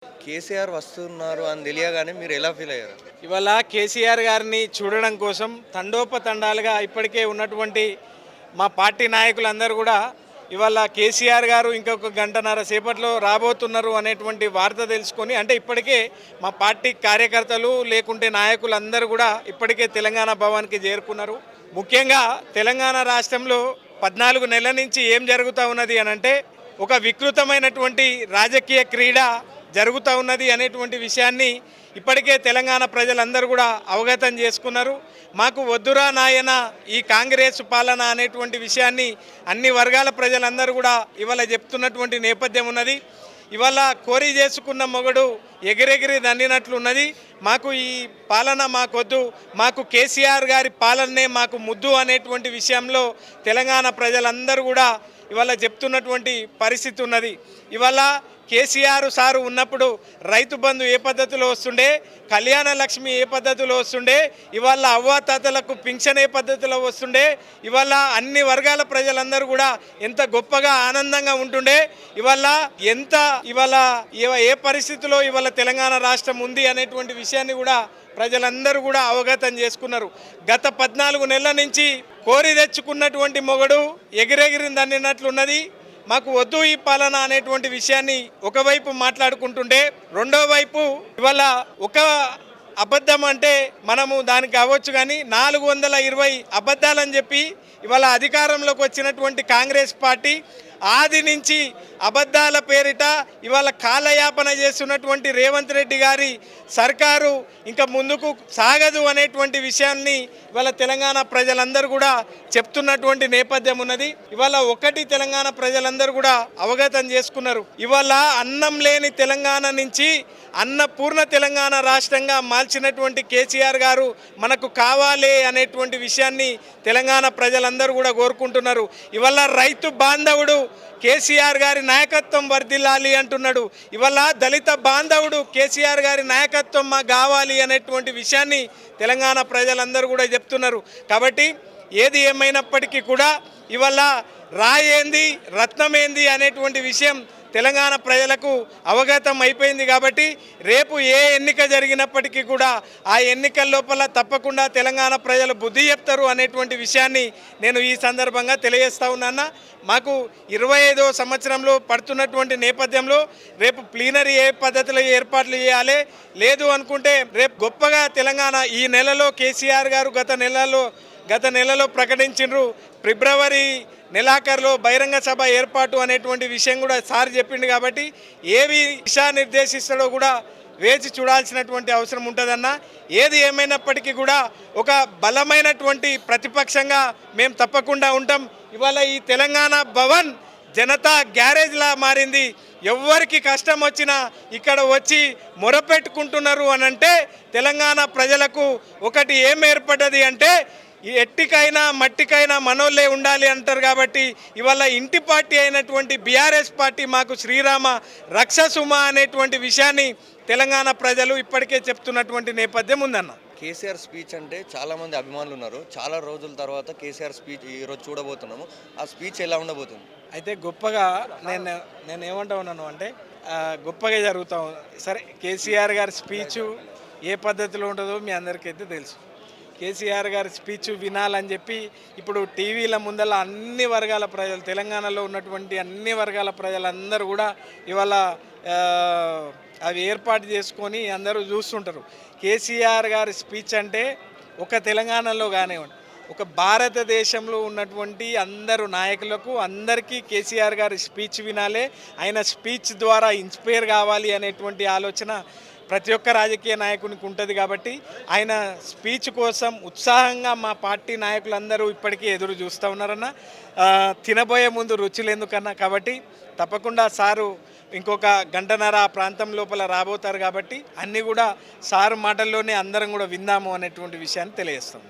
కేసీఆర్ వస్తున్నారు అని తెలియగానే మీరు ఎలా ఫీల్ అయ్యారు? ఇవాళ కేసీఆర్ గారిని చూడడం కోసం తండోపతండాలుగా ఇప్పటికే ఉన్నటువంటి మా పార్టీ నాయకులందరూ కూడా ఇవాళ కేసీఆర్ గారు ఇంకొక గంటన్నర సేపట్లో రాబోతున్నారు అనేటువంటి వార్త తెలుసుకొని, అంటే ఇప్పటికే మా పార్టీ కార్యకర్తలు లేకుంటే నాయకులందరూ కూడా ఇప్పటికే తెలంగాణ భవన్కి చేరుకున్నారు. ముఖ్యంగా తెలంగాణ రాష్ట్రంలో 14 నెలల నుంచి ఏం జరుగుతూ ఉన్నది అని అంటే, ఒక వికృతమైనటువంటి రాజకీయ క్రీడ జరుగుతూ ఉన్నది అనేటువంటి విషయాన్ని ఇప్పటికే తెలంగాణ ప్రజలందరూ కూడా అవగతం చేసుకున్నారు. మాకు వద్దురా నాయన ఈ కాంగ్రెస్ పాలన అనేటువంటి విషయాన్ని అన్ని వర్గాల ప్రజలందరూ కూడా ఇవాళ చెప్తున్నటువంటి నేపథ్యం ఉన్నది. ఇవాళ కోరి చేసుకున్న మొగడు ఎగిరెగిరి దండినట్లున్నది. మాకు ఈ పాలన మాకొద్దు, మాకు కేసీఆర్ గారి పాలనే మాకు ముద్దు అనేటువంటి విషయంలో తెలంగాణ ప్రజలందరూ కూడా ఇవాళ చెప్తున్నటువంటి పరిస్థితి ఉన్నది. ఇవాళ కేసీఆర్ సారు ఉన్నప్పుడు రైతు బంధు ఏ పద్ధతిలో వస్తుండే, కళ్యాణ లక్ష్మి ఏ పద్ధతిలో వస్తుండే, ఇవాళ అవ్వాతాతలకు పింఛన్ ఏ పద్ధతిలో వస్తుండే, ఇవాళ అన్ని వర్గాల ప్రజలందరూ కూడా ఎంత గొప్పగా ఆనందంగా ఉంటుండే, ఇవాళ ఏ పరిస్థితిలో ఇవాళ తెలంగాణ రాష్ట్రం ఉంది అనేటువంటి విషయాన్ని కూడా ప్రజలందరూ కూడా అవగతం చేసుకున్నారు. గత 14 నెలల నుంచి కోరి తెచ్చుకున్నటువంటి మొగడు ఎగిరెగిరి దండినట్లున్నది. మాకు వద్దు ఈ పాలన అనేటువంటి విషయాన్ని ఒకవైపు మాట్లాడుకుంటుండే, రెండో వైపు ఇవాళ ఒక అబద్ధం అంటే మనము దానికి అవ్వచ్చు, కానీ 420 అబద్ధాలని చెప్పి ఇవాళ అధికారంలోకి వచ్చినటువంటి కాంగ్రెస్ పార్టీ ఆది నుంచి అబద్ధాల పేరిట ఇవాళ కాలయాపన చేస్తున్నటువంటి రేవంత్ రెడ్డి గారి సర్కారు ఇంకా ముందుకు సాగదు అనేటువంటి విషయాన్ని ఇవాళ తెలంగాణ ప్రజలందరూ కూడా చెప్తున్నటువంటి నేపథ్యం ఉన్నది. ఇవాళ ఒకటి తెలంగాణ ప్రజలందరూ కూడా అవగతం చేసుకున్నారు. ఇవాళ అన్నం లేని తెలంగాణ నుంచి అన్నపూర్ణ తెలంగాణ రాష్ట్రంగా మార్చినటువంటి కేసీఆర్ గారు మనకు కావాలి అనేటువంటి విషయాన్ని తెలంగాణ ప్రజలందరూ కూడా కోరుకుంటున్నారు. ఇవాళ రైతు బాంధవుడు కేసీఆర్ గారి నాయకత్వం వర్ధిల్లాలి అంటున్నాడు. ఇవాళ దళిత బాంధవుడు కేసీఆర్ గారి నాయకత్వం మాకు కావాలి అనేటువంటి విషయాన్ని తెలంగాణ ప్రజలందరూ కూడా చెప్తున్నారు. కాబట్టి ఏది ఏమైనప్పటికీ కూడా ఇవాళ రాయేంది రత్నమేంది అనేటువంటి విషయం తెలంగాణ ప్రజలకు అవగతం అయిపోయింది. కాబట్టి రేపు ఏ ఎన్నిక జరిగినప్పటికీ కూడా ఆ ఎన్నికల లోపల తప్పకుండా తెలంగాణ ప్రజలు బుద్ధి చెప్తారు అనేటువంటి విషయాన్ని నేను ఈ సందర్భంగా తెలియజేస్తా ఉన్నాను. మాకు 25వ సంవత్సరంలో పడుతున్నటువంటి నేపథ్యంలో రేపు ప్లీనరీ ఏ పద్ధతిలో ఏర్పాట్లు చేయాలి, లేదు అనుకుంటే రేపు గొప్పగా తెలంగాణ ఈ నెలలో కేసీఆర్ గారు గత నెలలో ప్రకటించారు. ఫిబ్రవరి నెలాఖరులో బహిరంగ సభ ఏర్పాటు అనేటువంటి విషయం కూడా సార్ చెప్పిండు. కాబట్టి ఏవి దిశానిర్దేశిస్తాడో కూడా వేచి చూడాల్సినటువంటి అవసరం ఉంటుందన్న. ఏది ఏమైనప్పటికీ కూడా ఒక బలమైనటువంటి ప్రతిపక్షంగా మేము తప్పకుండా ఉంటాం. ఇవాళ ఈ తెలంగాణ భవన్ జనతా గ్యారేజ్లా మారింది. ఎవరికి కష్టం వచ్చినా ఇక్కడ వచ్చి మొరపెట్టుకుంటున్నారు అని అంటే తెలంగాణ ప్రజలకు ఒకటి ఏం ఏర్పడ్డది అంటే, ఈ ఎట్టికైనా మట్టికైనా మనోళ్ళే ఉండాలి అంటారు. కాబట్టి ఇవాళ ఇంటి పార్టీ అయినటువంటి బీఆర్ఎస్ పార్టీ మాకు శ్రీరామ రక్షసుమ అనేటువంటి విషయాన్ని తెలంగాణ ప్రజలు ఇప్పటికే చెప్తున్నటువంటి నేపథ్యం ఉందన్న. కేసీఆర్ స్పీచ్ అంటే చాలామంది అభిమానులు ఉన్నారు. చాలా రోజుల తర్వాత కేసీఆర్ స్పీచ్ ఈరోజు చూడబోతున్నాము. ఆ స్పీచ్ ఎలా ఉండబోతుంది? అయితే గొప్పగా నేను ఏమంటా ఉన్నాను అంటే, గొప్పగా జరుగుతాం. సరే, కేసీఆర్ గారి స్పీచు ఏ పద్ధతిలో ఉంటుందో మీ అందరికైతే తెలుసు. కేసీఆర్ గారి స్పీచ్ వినాలని చెప్పి ఇప్పుడు టీవీల ముందల అన్ని వర్గాల ప్రజలు, తెలంగాణలో ఉన్నటువంటి అన్ని వర్గాల ప్రజలందరూ కూడా ఇవాళ అవి ఏర్పాటు చేసుకొని అందరూ చూస్తుంటారు. కేసీఆర్ గారి స్పీచ్ అంటే ఒక తెలంగాణలో కానివ్వండి, ఒక భారతదేశంలో ఉన్నటువంటి అందరు నాయకులకు అందరికీ కేసీఆర్ గారి స్పీచ్ వినాలి, ఆయన స్పీచ్ ద్వారా ఇన్స్పైర్ కావాలి అనేటువంటి ఆలోచన ప్రతి ఒక్క రాజకీయ నాయకునికి ఉంటుంది. కాబట్టి ఆయన స్పీచ్ కోసం ఉత్సాహంగా మా పార్టీ నాయకులందరూ ఇప్పటికీ ఎదురు చూస్తూ ఉన్నారన్న. తినబోయే ముందు రుచులు ఎందుకన్నా. కాబట్టి తప్పకుండా సారు ఇంకొక గంటన్నర ఆ ప్రాంతం లోపల రాబోతారు. కాబట్టి అన్నీ కూడా సారు మాటల్లోనే అందరం కూడా విందాము అనేటువంటి విషయాన్ని తెలియజేస్తాం.